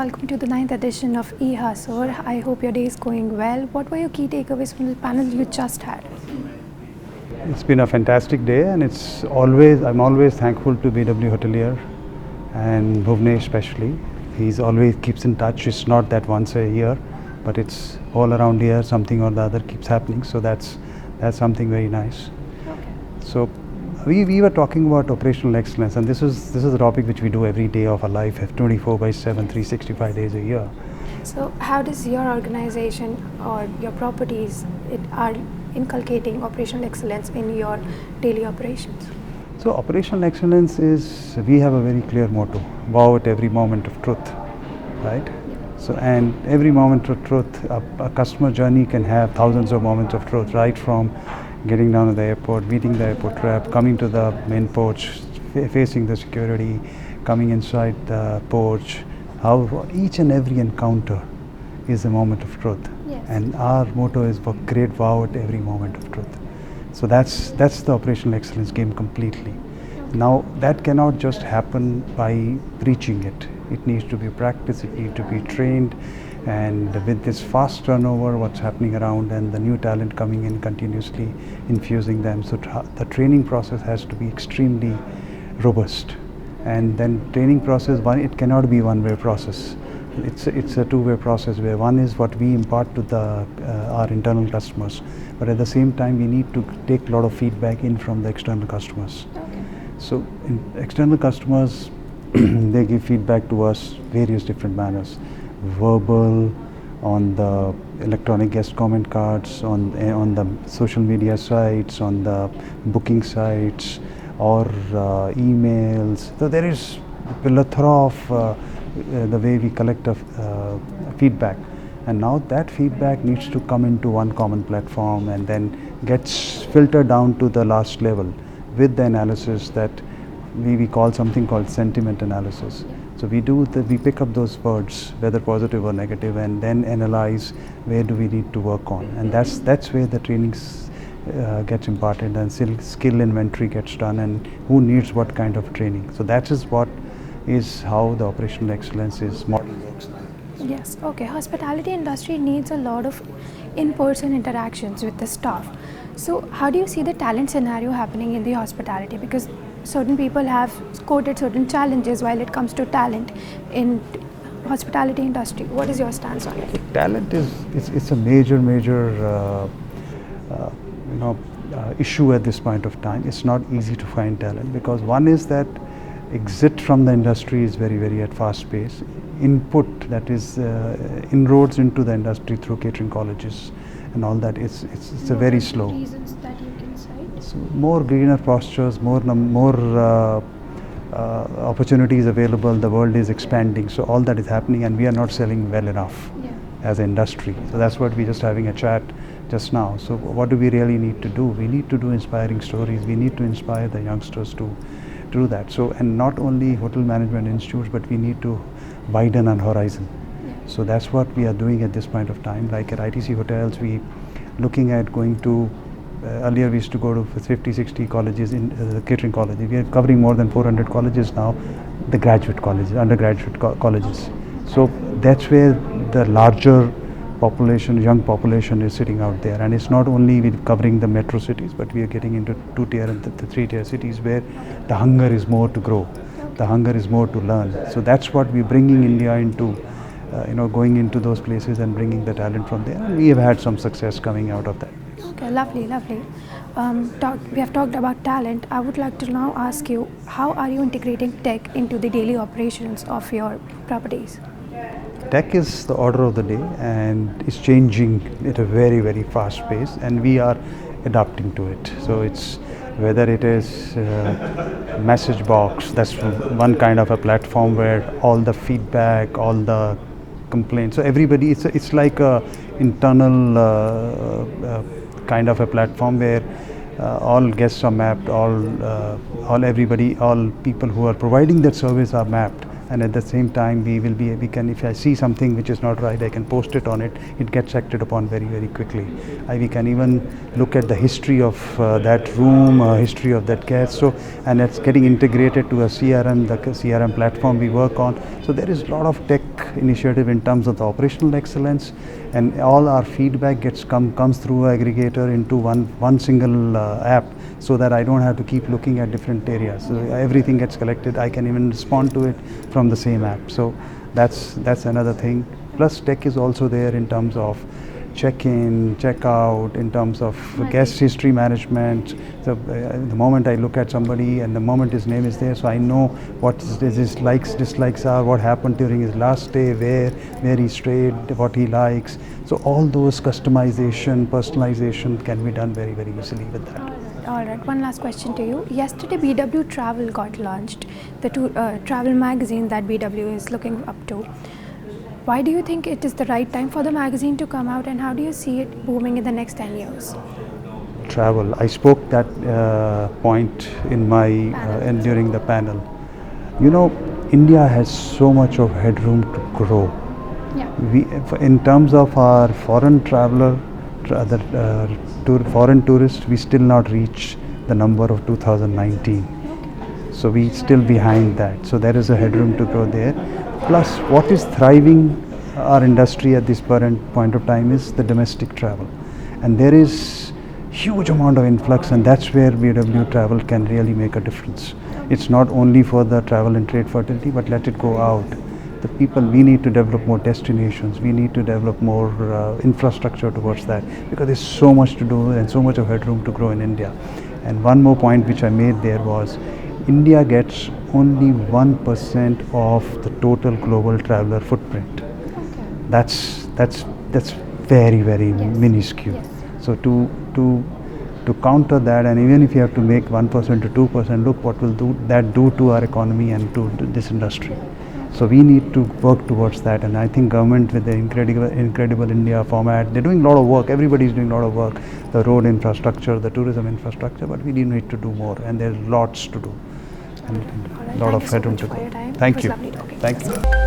welcome to the 9th edition of IHA, sir. I hope your day is going well. What were your key takeaways from the panel you just had? It's been a fantastic day, and I'm always thankful to BHW Hotelier and Bhuvnesh especially. He's always keeps in touch. It's not that once a year, but it's all around here, something or the other keeps happening. So that's something very nice. Okay. So we were talking about operational excellence, and this is a topic which we do every day of our life, 24/7, 365 days a year. So how does your organization or your properties are inculcating operational excellence in your daily operations? So operational excellence is, we have a very clear motto: wow at every moment of truth, right? So, and every moment of truth, a customer journey can have thousands of moments of truth, right from getting down to the airport, meeting the airport rep, coming to the main porch, facing the security, coming inside the porch. How each and every encounter is a moment of truth. Yes. And our motto is create wow at every moment of truth. So that's the operational excellence game completely. Now that cannot just happen by preaching it. It needs to be practiced, it needs to be trained, and with this fast turnover, what's happening around, and the new talent coming in continuously, infusing them, so the training process has to be extremely robust. And then training process, it cannot be one-way process. It's a two-way process, where one is what we impart to our internal customers, but at the same time we need to take a lot of feedback in from the external customers. Okay. So external customers, they give feedback to us various different manners: verbal, on the electronic guest comment cards, on the social media sites, on the booking sites, or emails. So there is a plethora of the way we collect feedback, and now that feedback needs to come into one common platform and then gets filtered down to the last level with the analysis that we call something called sentiment analysis. So we pick up those words, whether positive or negative, and then analyze where do we need to work on, and that's where the trainings gets imparted, and skill inventory gets done, and who needs what kind of training. So that is how the operational excellence model works now. Yes, okay. Hospitality industry needs a lot of in-person interactions with the staff. So how do you see the talent scenario happening in the hospitality? Because certain people have quoted certain challenges while it comes to talent in hospitality industry. What is your stance on it? Talent it's a major issue at this point of time. It's not easy to find talent, because one is that exit from the industry is very at fast pace. Input, that is inroads into the industry through catering colleges and all that, it's a very slow. Reasons that you can cite? So more greener pastures, more opportunities available. The world is expanding, so all that is happening, and we are not selling well enough as an industry. So that's what we're just having a chat just now. So what do we really need to do? We need to do inspiring stories. We need to inspire the youngsters to do that. So, and not only hotel management institutes, but we need to widen our horizon. So that's what we are doing at this point of time. Like at ITC hotels, we looking at going to, earlier we used to go to 50-60 colleges in the catering colleges. We are covering more than 400 colleges now, the graduate colleges, undergraduate colleges. So that's where the larger population, young population is sitting out there. And it's not only with covering the metro cities, but we are getting into 2-tier and the 3-tier cities, where the hunger is more to grow, the hunger is more to learn. So that's what we're bringing India into, going into those places and bringing the talent from there. And we have had some success coming out of that. Okay, lovely. We have talked about talent. I would like to now ask you, how are you integrating tech into the daily operations of your properties? Tech is the order of the day, and it's changing at a very fast pace, and we are adapting to it. So it's whether it is message box, that's one kind of a platform where all the feedback, all the complaints, so everybody, it's like a internal kind of a platform where all guests are mapped, all people who are providing that service are mapped, and at the same time we can, if I see something which is not right, I can post it on it. It gets acted upon very quickly. We can even look at the history of that room, history of that guest. So, and it's getting integrated to a CRM, the CRM platform we work on. So there is a lot of tech initiative in terms of the operational excellence, and all our feedback comes through aggregator into one single app, so that I don't have to keep looking at different areas. So everything gets collected. I can even respond to it from the same app. So that's another thing. Plus tech is also there in terms of check-in, check-out, in terms of guest history management. So the moment I look at somebody and the moment his name is there, so I know what his likes, dislikes are, what happened during his last stay, where he stayed, what he likes. So all those customization, personalization can be done very, very easily with that. All right, one last question to you. Yesterday, BW Travel got launched, the travel magazine that BW is looking up to. Why do you think it is the right time for the magazine to come out, and how do you see it booming in the next 10 years? Travel. I spoke that point in my during the panel. You know, India has so much of headroom to grow. Yeah. In terms of our foreign traveler, foreign tourists, we still not reach the number of 2019. So we still behind that. So there is a headroom to grow there. Plus, what is thriving our industry at this current point of time is the domestic travel, and there is huge amount of influx, and that's where BW Travel can really make a difference. It's not only for the travel and trade fraternity, but let it go out. The people, we need to develop more destinations, we need to develop more infrastructure towards that, because there's so much to do and so much of headroom to grow in India. And one more point which I made there was, India gets only 1% of the total global traveler footprint. Okay. That's very, very minuscule. Yes. So to counter that, and even if you have to make 1% to 2%, look what will that do to our economy and to this industry. So we need to work towards that, and I think government with the Incredible India format, they're doing a lot of work. Everybody's doing a lot of work, the road infrastructure, the tourism infrastructure, but we need to do more, and there's lots to do, and a lot of headroom to go. Thank you so much for your time. Thank It was you. lovely talking. Thank you.